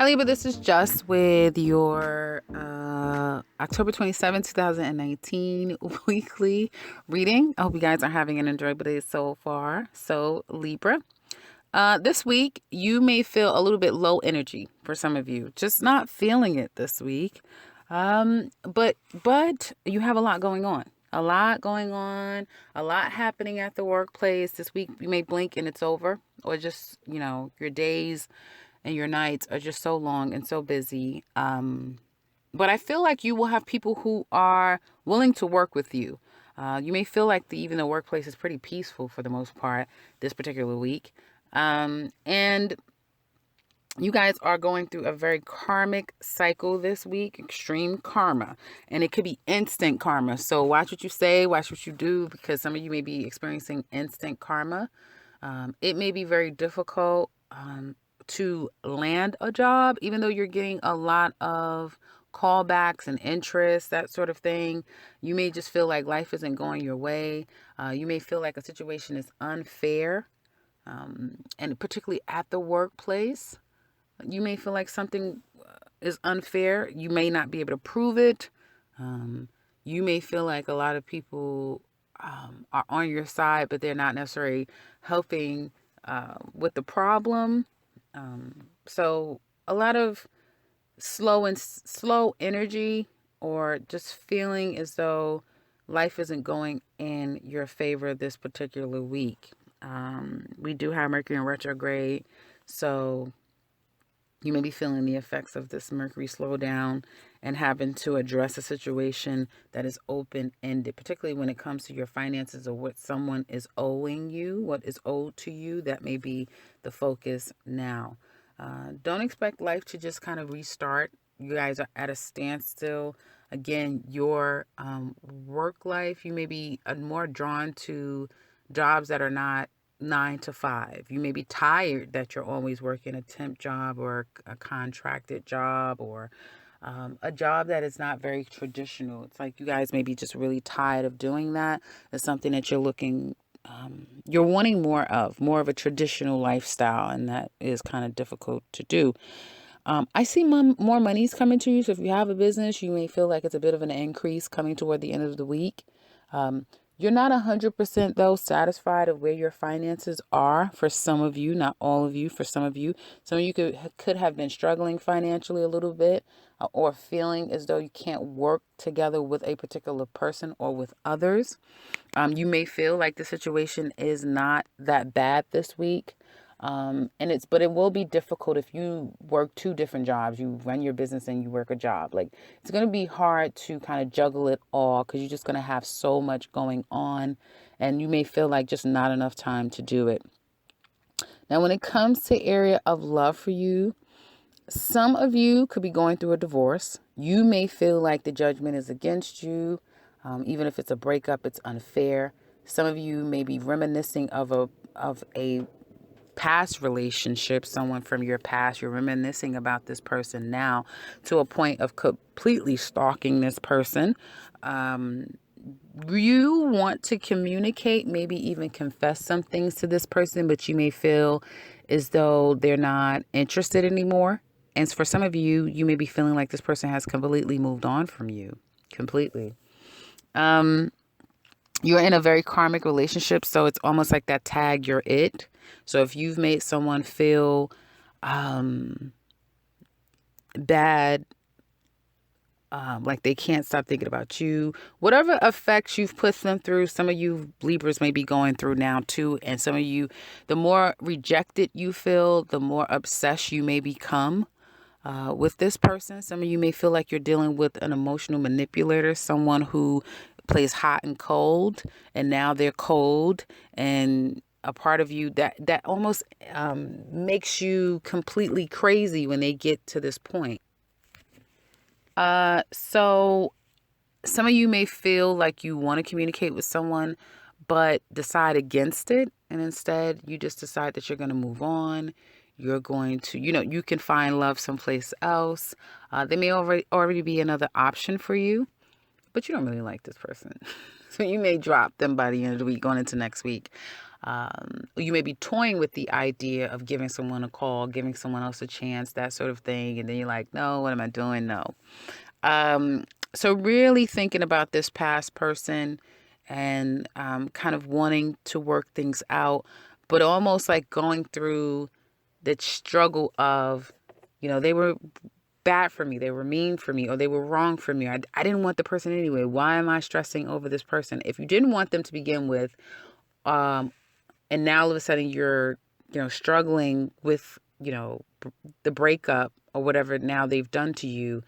Hi, Libra. This is Just with your October 27th, 2019 weekly reading. I hope you guys are having an enjoyable day so far. So, Libra, this week you may feel a little bit low energy for some of you. Just not feeling it this week. But you have a lot going on. A lot happening at the workplace. This week you may blink and it's over. Or just, your days and your nights are just so long and so busy. But I feel like you will have people who are willing to work with you. You may feel like even the workplace is pretty peaceful for the most part this particular week. And you guys are going through a very karmic cycle this week, extreme karma. And it could be instant karma. So watch what you say, watch what you do, because some of you may be experiencing instant karma. It may be very difficult to land a job, even though you're getting a lot of callbacks and interest, that sort of thing. You may just feel like life isn't going your way. You may feel like a situation is unfair, and particularly at the workplace. You may feel like something is unfair. You may not be able to prove it. You may feel like a lot of people are on your side, but they're not necessarily helping with the problem. So a lot of slow energy, or just feeling as though life isn't going in your favor this particular week. We do have Mercury in retrograde, so you may be feeling the effects of this Mercury slowdown and having to address a situation that is open-ended, particularly when it comes to your finances or what someone is owing you, what is owed to you. That may be the focus now. Don't expect life to just kind of restart. You guys are at a standstill. Again, your work life, you may be more drawn to jobs that are not 9 to 5. You may be tired that you're always working a temp job or a contracted job, or a job that is not very traditional. It's like you guys may be just really tired of doing that. It's something that you're wanting more of a traditional lifestyle, and that is kind of difficult to do. I see more money's coming to you. So if you have a business, you may feel like it's a bit of an increase coming toward the end of the week. You're not 100% though satisfied of where your finances are for some of you, not all of you. For some of you could have been struggling financially a little bit, or feeling as though you can't work together with a particular person or with others. You may feel like the situation is not that bad this week. But it will be difficult if you work two different jobs. You run your business and you work a job. Like, it's going to be hard to kind of juggle it all, because you're just going to have so much going on, and you may feel like just not enough time to do it. Now, when it comes to area of love for you, some of you could be going through a divorce. You may feel like the judgment is against you. Even if it's a breakup, it's unfair. Some of you may be reminiscing of a past relationship, someone from your past. You're reminiscing about this person now to a point of completely stalking this person. You want to communicate, maybe even confess some things to this person, but you may feel as though they're not interested anymore. And for some of you, you may be feeling like this person has completely moved on from you. Completely. You're in a very karmic relationship, so it's almost like that tag, you're it. So if you've made someone feel bad, like they can't stop thinking about you, whatever effects you've put them through, some of you Libras may be going through now too. And some of you, the more rejected you feel, the more obsessed you may become with this person. Some of you may feel like you're dealing with an emotional manipulator, someone who plays hot and cold, and now they're cold, and a part of you that almost makes you completely crazy when they get to this point. So some of you may feel like you want to communicate with someone, but decide against it. And instead, you just decide that you're going to move on. You're going to, you can find love someplace else. There may already be another option for you, but you don't really like this person. So you may drop them by the end of the week, going into next week. You may be toying with the idea of giving someone a call, giving someone else a chance, that sort of thing. And then you're like, no, what am I doing? No. So really thinking about this past person and kind of wanting to work things out, but almost like going through the struggle of, they were bad for me, they were mean for me, or they were wrong for me. I didn't want the person anyway. Why am I stressing over this person? If you didn't want them to begin with, and now all of a sudden you're, struggling with, the breakup or whatever now they've done to you.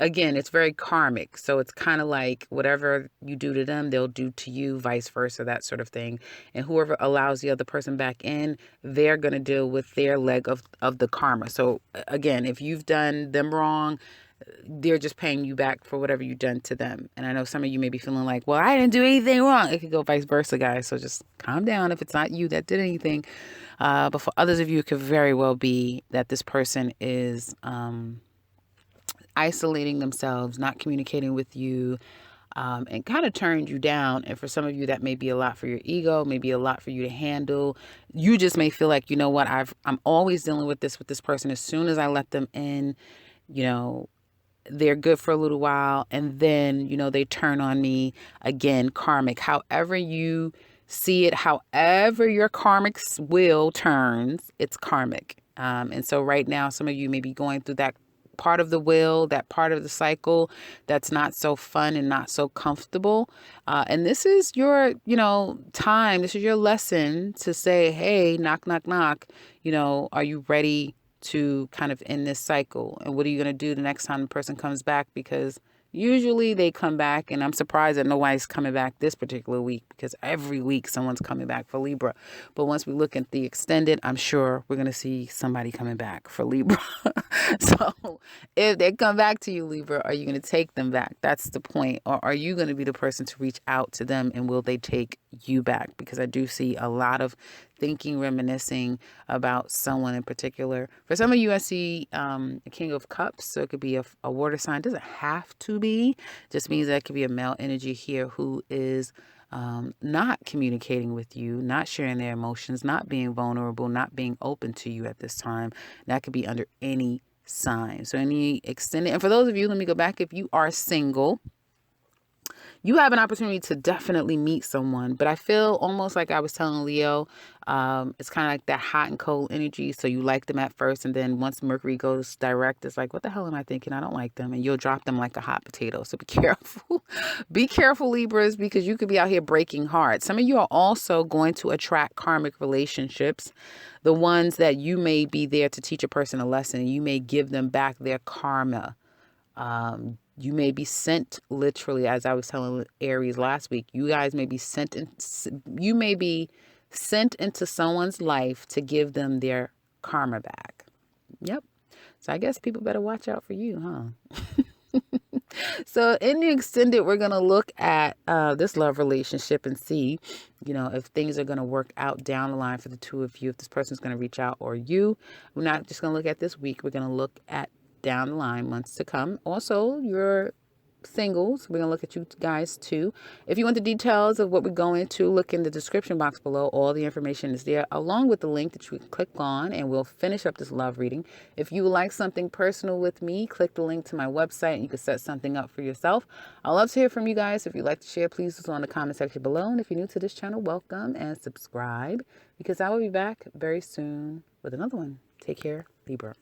Again, it's very karmic. So it's kind of like whatever you do to them, they'll do to you, vice versa, that sort of thing. And whoever allows the other person back in, they're going to deal with their leg of the karma. So again, if you've done them wrong, they're just paying you back for whatever you've done to them. And I know some of you may be feeling like, well, I didn't do anything wrong. It could go vice versa, guys. So just calm down if it's not you that did anything. But for others of you, it could very well be that this person is isolating themselves, not communicating with you, and kind of turned you down. And for some of you, that may be a lot for your ego, maybe a lot for you to handle. You just may feel like, you know what, I'm always dealing with this person. As soon as I let them in, they're good for a little while, and then, they turn on me again. Karmic. However you see it, however your karmic wheel turns, it's karmic. And so right now, some of you may be going through that part of the wheel, that part of the cycle that's not so fun and not so comfortable. And this is your, time. This is your lesson to say, hey, knock, knock, knock. Are you ready to kind of end this cycle? And what are you going to do the next time the person comes back? Because usually they come back, and I'm surprised that nobody's coming back this particular week, because every week someone's coming back for Libra. But once we look at the extended, I'm sure we're going to see somebody coming back for Libra. So if they come back to you, Libra, are you going to take them back? That's the point. Or are you going to be the person to reach out to them, and will they take you back? Because I do see a lot of thinking, reminiscing about someone in particular. For some of you, I see a King of Cups. So it could be a water sign. It doesn't have to be. Just means that it could be a male energy here who is not communicating with you, not sharing their emotions, not being vulnerable, not being open to you at this time. That could be under any sign. So any extended. And for those of you, let me go back. If you are single, you have an opportunity to definitely meet someone. But I feel almost like I was telling Leo, it's kind of like that hot and cold energy. So you like them at first, and then once Mercury goes direct, it's like, what the hell am I thinking? I don't like them. And you'll drop them like a hot potato. So be careful. Be careful, Libras, because you could be out here breaking hearts. Some of you are also going to attract karmic relationships, the ones that you may be there to teach a person a lesson. You may give them back their karma. You may be sent, literally, as I was telling Aries last week, you guys may be sent into someone's life to give them their karma back. Yep. So I guess people better watch out for you, huh? So in the extended, we're going to look at this love relationship and see, if things are going to work out down the line for the two of you, if this person's going to reach out or you. We're not just going to look at this week. We're going to look at down the line, months to come. Also, your singles, we're going to look at you guys too. If you want the details of what we're going to, look in the description box below. All the information is there, along with the link that you can click on, and we'll finish up this love reading. If you would like something personal with me, click the link to my website and you can set something up for yourself. I'd love to hear from you guys. If you'd like to share, please do so in the comment section below. And if you're new to this channel, welcome and subscribe, because I will be back very soon with another one. Take care, Libra.